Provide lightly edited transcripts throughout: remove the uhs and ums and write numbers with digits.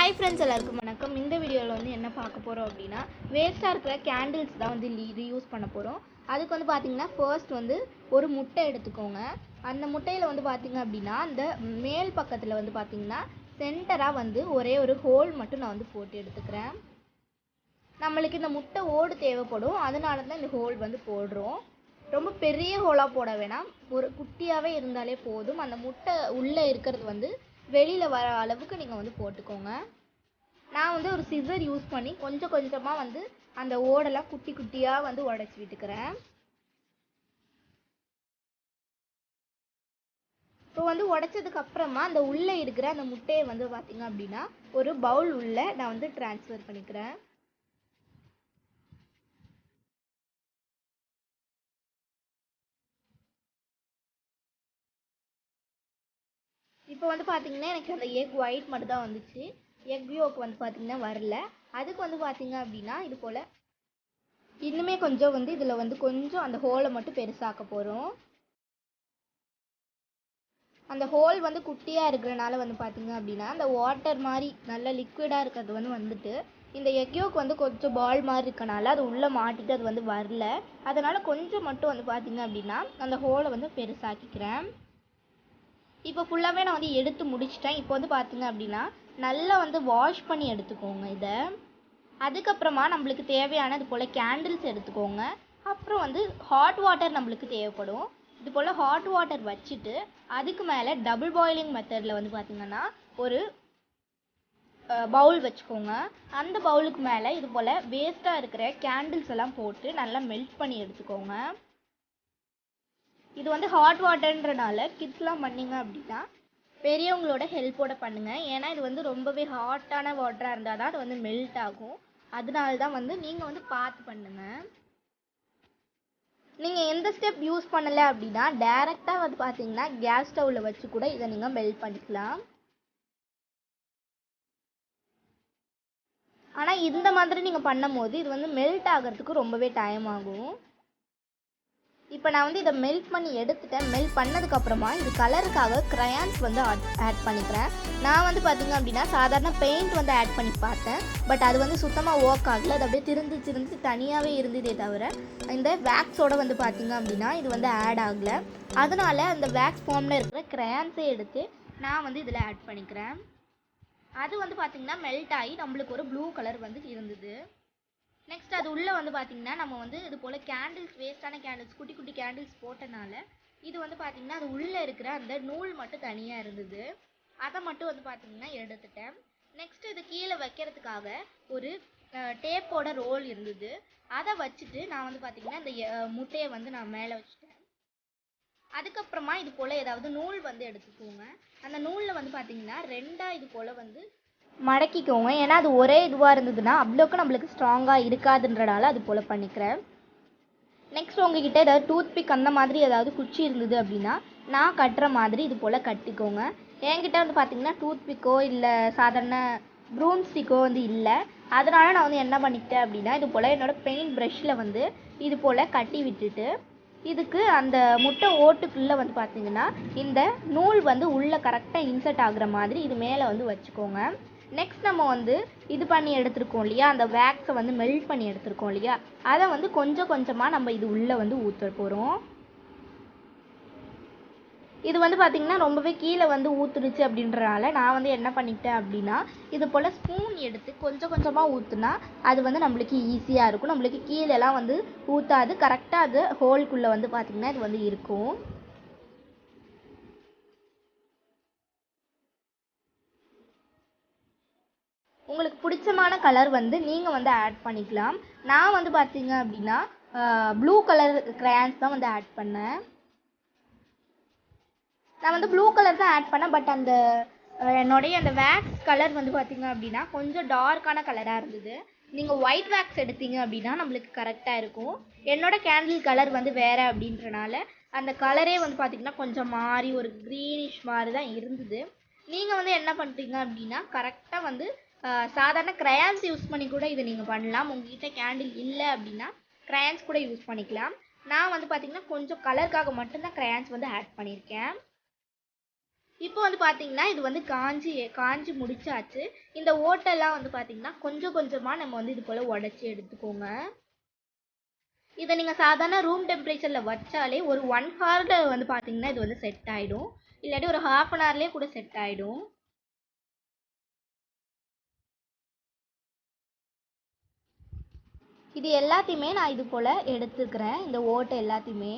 Hi friends, எல்லாருக்கும் வணக்கம். இந்த வீடியோவில் வந்து என்ன பார்க்க போகிறோம் அப்படின்னா, வேஸ்ட்டாக இருக்கிற கேண்டில்ஸ் தான் வந்து ரீயூஸ் பண்ண போகிறோம். அதுக்கு வந்து பார்த்திங்கன்னா ஃபர்ஸ்ட் வந்து ஒரு முட்டை எடுத்துக்கோங்க. அந்த முட்டையில் வந்து பார்த்திங்க அப்படின்னா அந்த மேல் பக்கத்தில் வந்து பார்த்திங்கன்னா சென்டராக வந்து ஒரே ஒரு ஹோல் மட்டும் நான் வந்து போட்டு எடுத்துக்கிறேன். நம்மளுக்கு இந்த முட்டை ஓடு தேவைப்படும், அதனால தான் இந்த ஹோல் வந்து போடுறோம். ரொம்ப பெரிய ஹோலாக போட வேணாம், ஒரு குட்டியாகவே இருந்தாலே போதும். அந்த முட்டை உள்ளே இருக்கிறது வந்து வெளியில் வர அளவுக்கு நீங்கள் வந்து போட்டுக்கோங்க. நான் வந்து ஒரு சிசர் யூஸ் பண்ணி கொஞ்சம் கொஞ்சமாக வந்து அந்த ஓடெல்லாம் குட்டி குட்டியாக வந்து உடச்சி விட்டுக்கிறேன். இப்போ வந்து உடைச்சதுக்கு அப்புறமா அந்த உள்ளே இருக்கிற அந்த முட்டையை வந்து பார்த்திங்க அப்படின்னா ஒரு பவுல் உள்ள நான் வந்து ட்ரான்ஸ்ஃபர் பண்ணிக்கிறேன். இப்போ வந்து பார்த்திங்கன்னா எனக்கு அந்த எக் ஒயிட் மட்டும் தான் வந்துச்சு, எக் யோக் வந்து பார்த்திங்கன்னா வரல. அதுக்கு வந்து பார்த்திங்க அப்படின்னா இது போல் இன்னுமே கொஞ்சம் வந்து இதில் வந்து கொஞ்சம் அந்த ஹோலை மட்டும் பெருசாக்க போகிறோம். அந்த ஹோல் வந்து குட்டியாக இருக்கிறனால வந்து பார்த்திங்க அப்படின்னா அந்த வாட்டர் மாதிரி நல்ல லிக்விடாக இருக்கிறது வந்துட்டு இந்த எக் யோக் வந்து கொஞ்சம் பால் மாதிரி இருக்கனால அது உள்ளே மாட்டிட்டு அது வந்து வரல. அதனால் கொஞ்சம் மட்டும் வந்து பார்த்திங்க அப்படின்னா அந்த ஹோலை வந்து பெருசாக்கிக்கிறேன். இப்போ ஃபுல்லாகவே நான் வந்து எடுத்து முடிச்சிட்டேன். இப்போ வந்து பார்த்திங்க அப்படின்னா நல்லா வந்து வாஷ் பண்ணி எடுத்துக்கோங்க இதை. அதுக்கப்புறமா நம்மளுக்கு தேவையான இது போல் கேண்டில்ஸ் எடுத்துக்கோங்க. அப்புறம் வந்து ஹாட் வாட்டர் நம்மளுக்கு தேவைப்படும். இது போல் ஹாட் வாட்டர் வச்சுட்டு அதுக்கு மேலே டபுள் பாயிலிங் மெத்தடில் வந்து பார்த்திங்கன்னா ஒரு பவுல் வச்சுக்கோங்க. அந்த பவுலுக்கு மேலே இது போல் வேஸ்ட்டாக இருக்கிற கேண்டில்ஸ் எல்லாம் போட்டு நல்லா மெல்ட் பண்ணி எடுத்துக்கோங்க. இது வந்து ஹாட் வாட்டர்ன்றனால கிட்ஸ்லாம் பண்ணிங்க அப்படின்னா பெரியவங்களோட ஹெல்ப்போட பண்ணுங்கள். ஏன்னா இது வந்து ரொம்பவே ஹாட்டான வாட்டராக இருந்தால் தான் அது வந்து மெல்ட் ஆகும். அதனால தான் வந்து நீங்கள் வந்து பார்த்து பண்ணுங்கள். நீங்கள் எந்த ஸ்டெப் யூஸ் பண்ணலை அப்படின்னா டைரெக்டாக வந்து பார்த்தீங்கன்னா கேஸ் ஸ்டவ்வில் வச்சு கூட இதை நீங்கள் மெல்ட் பண்ணிக்கலாம். ஆனால் இந்த மாதிரி நீங்கள் பண்ணும் போது இது வந்து மெல்ட் ஆகிறதுக்கு ரொம்பவே டைம் ஆகும். இப்போ நான் வந்து இதை மெல்ட் பண்ணி எடுத்துட்டேன். மெல்ட் பண்ணதுக்கப்புறமா இது கலருக்காக க்ரையான்ஸ் வந்து ஆட் பண்ணிக்கிறேன். நான் வந்து பார்த்திங்க அப்படின்னா சாதாரண பெயிண்ட் வந்து ஆட் பண்ணி பார்த்தேன், பட் அது வந்து சுத்தமாக ஒர்க் ஆகலை. அது அப்படியே திருந்து தனியாகவே இருந்ததே தவிர இந்த வேக்ஸோட வந்து பார்த்திங்க அப்படின்னா இது வந்து ஆட் ஆகலை. அதனால் அந்த வேக்ஸ் ஃபார்மில் இருக்கிற க்ரையான்ஸே எடுத்து நான் வந்து இதில் ஆட் பண்ணிக்கிறேன். அது வந்து பார்த்திங்கன்னா மெல்ட் ஆகி நம்மளுக்கு ஒரு ப்ளூ கலர் வந்து இருந்தது. நெக்ஸ்ட் அது உள்ளே வந்து பார்த்திங்கன்னா நம்ம வந்து இது போல் கேண்டில்ஸ், வேஸ்ட்டான கேண்டில்ஸ், குட்டி குட்டி கேண்டில்ஸ் போட்டனால இது வந்து பார்த்திங்கன்னா அது உள்ளே இருக்கிற அந்த நூல் மட்டும் தனியாக இருந்தது. அதை மட்டும் வந்து பார்த்திங்கன்னா எடுத்துட்டேன். நெக்ஸ்ட் இது கீழே வைக்கிறதுக்காக ஒரு டேப்போட ரோல் இருந்தது. அதை வச்சுட்டு நான் வந்து பார்த்திங்கன்னா இந்த முட்டையை வந்து நான் மேலே வச்சுட்டேன். அதுக்கப்புறமா இது போல் ஏதாவது நூல் வந்து எடுத்துக்கோங்க. அந்த நூலில் வந்து பார்த்திங்கன்னா ரெண்டாக இது போல் வந்து மடக்கிக்கோங்க. ஏன்னா அது ஒரே இதுவாக இருந்ததுன்னா அவ்வளோக்கு நம்மளுக்கு ஸ்ட்ராங்காக இருக்காதுன்றனால அது போல் பண்ணிக்கிறேன். நெக்ஸ்ட் உங்ககிட்ட ஏதாவது டூத்பிக் அந்த மாதிரி ஏதாவது குச்சி இருந்தது அப்படின்னா நான் கட்டுற மாதிரி இது போல் கட்டிக்கோங்க. என்கிட்ட வந்து பார்த்திங்கன்னா டூத்பிக்கோ இல்லை சாதாரண ப்ரூம் ஸ்டிக்கோ வந்து இல்லை. அதனால் நான் வந்து என்ன பண்ணிக்கிட்டேன் அப்படின்னா இது போல் என்னோடய பெயிண்ட் ப்ரஷ்ஷில் வந்து இது போல் கட்டி விட்டுட்டு இதுக்கு அந்த முட்டை ஓட்டுக்குள்ளே வந்து பார்த்திங்கன்னா இந்த நூல் வந்து உள்ளே கரெக்டாக இன்சர்ட் ஆகுற மாதிரி இது மேலே வந்து வச்சுக்கோங்க. நெக்ஸ்ட் நம்ம வந்து இது பண்ணி எடுத்துருக்கோம் இல்லையா, அந்த வேக்ஸை வந்து மெல்ட் பண்ணி எடுத்துருக்கோம் இல்லையா, அதை வந்து கொஞ்சம் கொஞ்சமாக நம்ம இது உள்ளே வந்து ஊற்ற போகிறோம். இது வந்து பார்த்திங்கன்னா ரொம்பவே கீழே வந்து ஊற்றுருச்சு அப்படின்றனால நான் வந்து என்ன பண்ணிக்கிட்டேன் அப்படின்னா இது போல் ஸ்பூன் எடுத்து கொஞ்சம் கொஞ்சமாக ஊற்றுனா அது வந்து நம்மளுக்கு ஈஸியாக இருக்கும். நம்மளுக்கு கீழெல்லாம் வந்து ஊற்றாது, கரெக்டாக அது ஹோல்குள்ளே வந்து பார்த்திங்கன்னா இது வந்து இருக்கும். உங்களுக்கு பிடிச்சமான கலர் வந்து நீங்கள் வந்து ஆட் பண்ணிக்கலாம். நான் வந்து பார்த்திங்க அப்படின்னா ப்ளூ கலர் க்ரையான்ஸ் தான் வந்து ஆட் பண்ணேன். நான் வந்து ப்ளூ கலர் தான் ஆட் பண்ணேன், பட் அந்த என்னுடைய அந்த வேக்ஸ் கலர் வந்து பார்த்திங்க அப்படின்னா கொஞ்சம் டார்க்கான கலராக இருந்தது. நீங்கள் ஒயிட் வேக்ஸ் எடுத்தீங்க அப்படின்னா நம்மளுக்கு கரெக்டாக இருக்கும். என்னோடய கேண்டில் கலர் வந்து வேறு அப்படின்றனால அந்த கலரே வந்து பார்த்திங்கன்னா கொஞ்சம் மாறி ஒரு க்ரீனிஷ் மாதிரி தான் இருந்தது. நீங்கள் வந்து என்ன பண்ணுறீங்க அப்படின்னா கரெக்டாக வந்து சாதாரண க்ரையான்ஸ் யூஸ் பண்ணி கூட இதை நீங்கள் பண்ணலாம். உங்கள்கிட்ட கேண்டில் இல்லை அப்படின்னா க்ரையான்ஸ் கூட யூஸ் பண்ணிக்கலாம். நான் வந்து பார்த்திங்கன்னா கொஞ்சம் கலருக்காக மட்டும்தான் க்ரையான்ஸ் வந்து ஆட் பண்ணியிருக்கேன். இப்போ வந்து பார்த்தீங்கன்னா இது வந்து காஞ்சி முடிச்சாச்சு. இந்த ஓட்டெல்லாம் வந்து பார்த்தீங்கன்னா கொஞ்சம் கொஞ்சமாக நம்ம வந்து இது போல் உடச்சி எடுத்துக்கோங்க. இதை நீங்கள் சாதாரண ரூம் டெம்பரேச்சரில் வச்சாலே ஒரு 1 ஹவரில் வந்து பார்த்தீங்கன்னா இது வந்து செட் ஆகிடும். இல்லாட்டி ஒரு ½ அன் ஹவர்லேயே கூட செட் ஆகிடும். இது எல்லாத்தையுமே நான் இது போல் எடுத்துக்கிறேன், இந்த ஓட்டை எல்லாத்தையுமே.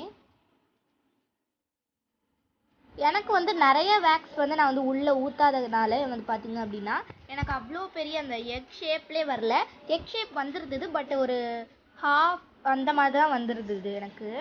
எனக்கு வந்து நிறைய வேக்ஸ் வந்து நான் வந்து உள்ளே ஊற்றாததுனால வந்து பார்த்தீங்க அப்படின்னா எனக்கு அவ்வளோ பெரிய அந்த எக் ஷேப்லேயே வரல. எக் ஷேப் வந்துருந்தது, பட் ஒரு ஹாஃப் அந்த மாதிரி தான் வந்துருந்தது எனக்கு.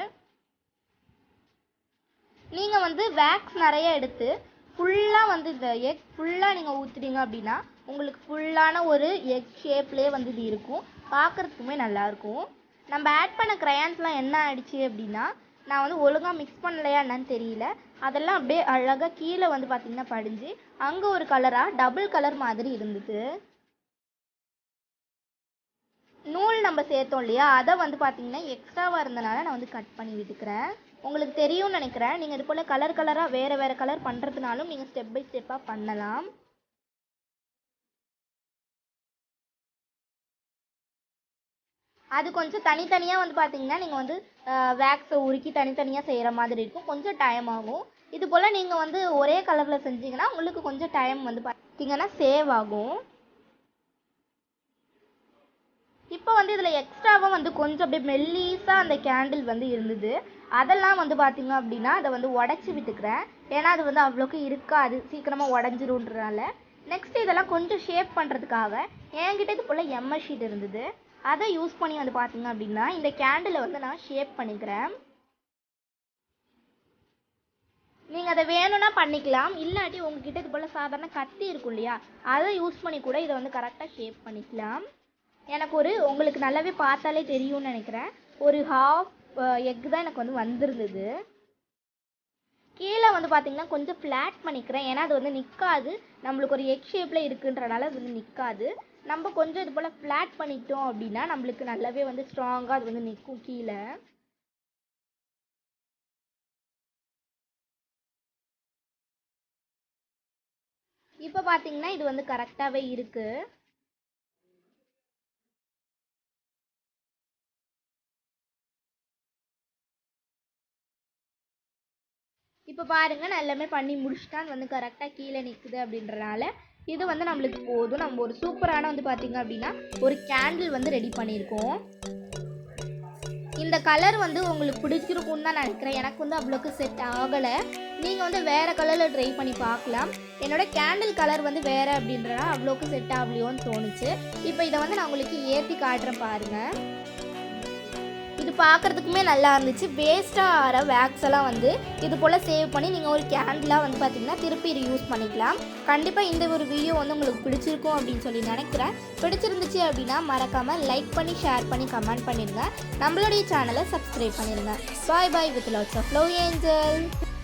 நீங்கள் வந்து வேக்ஸ் நிறைய எடுத்து ஃபுல்லாக வந்து இந்த எக் ஃபுல்லாக நீங்கள் ஊற்றுறீங்க அப்படின்னா உங்களுக்கு ஃபுல்லான ஒரு எக் ஷேப்லேயே வந்து இது இருக்கும். பார்க்குறதுக்குமே நல்லாயிருக்கும். நம்ம ஆட் பண்ண க்ரையான்ஸ்லாம் என்ன ஆயிடுச்சு அப்படின்னா நான் வந்து ஒழுங்காக மிக்ஸ் பண்ணலையா என்னன்னு தெரியல. அதெல்லாம் அப்படியே அழகாக கீழே வந்து பார்த்திங்கன்னா படிஞ்சு அங்கே ஒரு கலராக டபுள் கலர் மாதிரி இருந்தது. நூல் நம்ம சேர்த்தோம் இல்லையா, அதை வந்து பார்த்திங்கன்னா எக்ஸ்ட்ராவாக இருந்தனால நான் வந்து கட் பண்ணி விட்டுக்கிறேன். உங்களுக்கு தெரியும்னு நினைக்கிறேன். நீங்கள் இது போல் கலராக வேறு கலர் பண்ணுறதுனாலும் நீங்கள் ஸ்டெப் பை ஸ்டெப்பாக பண்ணலாம். அது கொஞ்சம் தனித்தனியாக வந்து பார்த்தீங்கன்னா நீங்கள் வந்து வேக்ஸை உருக்கி தனித்தனியாக செய்கிற மாதிரி இருக்கும். கொஞ்சம் டைம் ஆகும். இது போல் நீங்கள் வந்து ஒரே கலரில் செஞ்சீங்கன்னா உங்களுக்கு கொஞ்சம் டைம் வந்து பார்த்தீங்கன்னா சேவ் ஆகும். இப்போ வந்து இதில் எக்ஸ்ட்ராவாக வந்து கொஞ்சம் அப்படியே மெல்லீஸாக அந்த கேண்டில் வந்து இருந்தது. அதெல்லாம் வந்து பார்த்தீங்க அப்படின்னா அதை வந்து உடச்சி விட்டுக்கிறேன். ஏன்னா அது வந்து அவ்வளோக்கு இருக்காது, சீக்கிரமாக உடஞ்சிருன்றனால. நெக்ஸ்ட் இதெல்லாம் கொஞ்சம் ஷேப் பண்ணுறதுக்காக என்கிட்ட இது போல் எம்எஸ் ஷீட் இருந்தது. அதை யூஸ் பண்ணி வந்து பார்த்தீங்க அப்படின்னா இந்த கேண்டிலை வந்து நான் ஷேப் பண்ணிக்கிறேன். நீங்கள் அதை வேணும்னா பண்ணிக்கலாம். இல்லாட்டி உங்ககிட்ட இது போல் சாதாரண கத்தி இருக்கும் இல்லையா, அதை யூஸ் பண்ணி கூட இதை வந்து கரெக்டாக ஷேப் பண்ணிக்கலாம். எனக்கு உங்களுக்கு நல்லாவே பார்த்தாலே தெரியும்னு நினைக்கிறேன், ஒரு ஹாஃப் எக் தான் எனக்கு வந்து வந்திருந்தது. கீழே வந்து பார்த்தீங்கன்னா கொஞ்சம் ஃப்ளாட் பண்ணிக்கிறேன். ஏன்னா அது வந்து நிற்காது, நம்மளுக்கு ஒரு எக் ஷேப்பில் இருக்குன்றனால அது வந்து நிற்காது. நம்ம கொஞ்சம் இது போல் ஃப்ளாட் பண்ணிட்டோம் அப்படின்னா நம்மளுக்கு நல்லாவே வந்து ஸ்ட்ராங்காக அது வந்து நிற்கும் கீழே. இப்போ பார்த்தீங்கன்னா இது வந்து கரெக்டாகவே இருக்குது. இப்போ பாருங்கள், நான் எல்லாமே பண்ணி முடிச்சுட்டான் வந்து கரெக்டாக கீழே நிற்குது அப்படின்றனால இது வந்து நம்மளுக்கு போதும். நம்ம ஒரு சூப்பரான வந்து பார்த்திங்க அப்படின்னா ஒரு கேண்டில் வந்து ரெடி பண்ணியிருக்கோம். இந்த கலர் வந்து உங்களுக்கு பிடிச்சிருக்கும்னு தான் நினைக்கிறேன். எனக்கு வந்து அவ்வளோக்கு செட் ஆகலை. நீங்கள் வந்து வேறு கலரில் ட்ரை பண்ணி பார்க்கலாம். என்னோடய கேண்டில் கலர் வந்து வேறு அப்படின்றனா அவ்வளோக்கு செட் ஆகலையோன்னு தோணுச்சு. இப்போ இதை வந்து நான் உங்களுக்கு ஏற்றி காட்டுறேன் பாருங்கள். இது பார்க்குறதுக்குமே நல்லா இருந்துச்சு. வேஸ்ட்டாக ஆகிற வேக்ஸ் எல்லாம் வந்து இது போல் சேவ் பண்ணி நீங்கள் ஒரு கேண்டிலாக வந்து பார்த்திங்கன்னா திருப்பி இது யூஸ் பண்ணிக்கலாம். கண்டிப்பாக இந்த ஒரு வீடியோ வந்து உங்களுக்கு பிடிச்சிருக்கும் அப்படின்னு சொல்லி நினைக்கிறேன். பிடிச்சிருந்துச்சு அப்படின்னா மறக்காமல் லைக் பண்ணி ஷேர் பண்ணி கமெண்ட் பண்ணிடுங்க. நம்மளுடைய சேனலை சப்ஸ்கிரைப் பண்ணிடுங்க. Bye bye with lots of love angel.